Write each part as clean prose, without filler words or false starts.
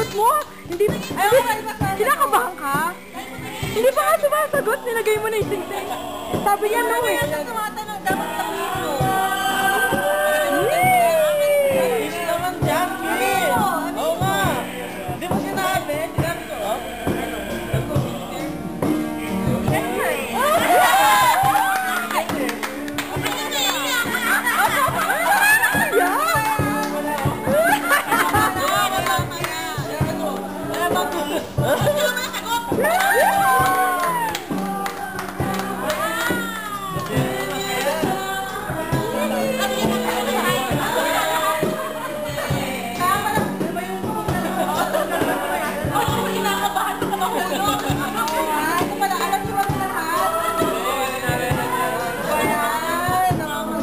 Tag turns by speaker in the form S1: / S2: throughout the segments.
S1: sagot mo? Hindi, kinakabahan ka? Hindi pa nga sumasagot, nilagay mo na yung sing-sing. Sabi niya, no eh.
S2: Kaya tumatanong, dapat sabihin mo.
S3: Hindi naman dyan, Kim. Oo nga. Hindi mo sinabi. Dyan ko.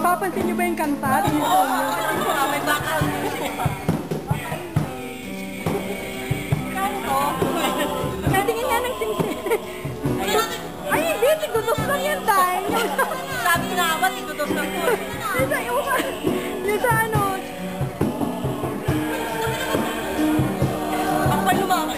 S1: Papansin niyo ba yung kanta? Natingin nga ng sing-sing. Ay, hindi. Tigutos lang yan, Day.
S2: Sabi na ba, tigutos lang po.
S1: Yung sa ano.
S2: Ang palumaki.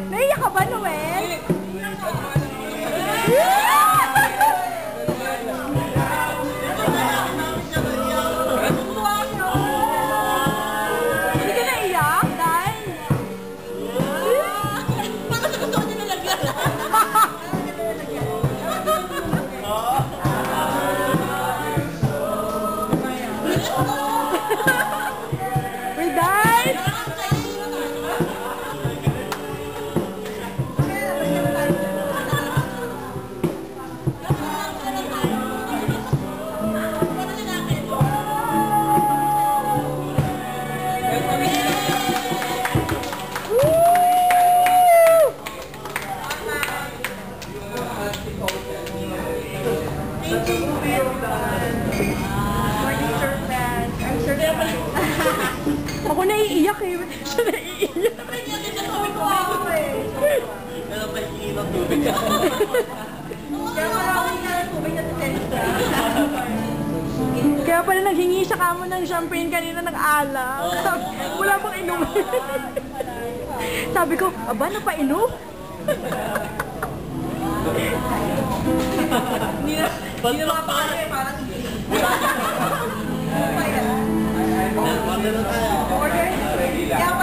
S1: Naiyak ka ba, Noel? Hindi ka naiyak, Day?
S2: Bakit sa gusto niya nalagyan?
S1: Uy, Day! Ako naiiyak eh. Siya naiiyak.
S3: Pero pa hingin ng tubig ka.
S1: Kaya pala naghingi siya kamo ng champagne kanina nag-alak. Wala pang inom. Sabi ko, aba, napainom?
S2: Hindi na makapakali. Parang
S3: Order na tayo.
S2: order.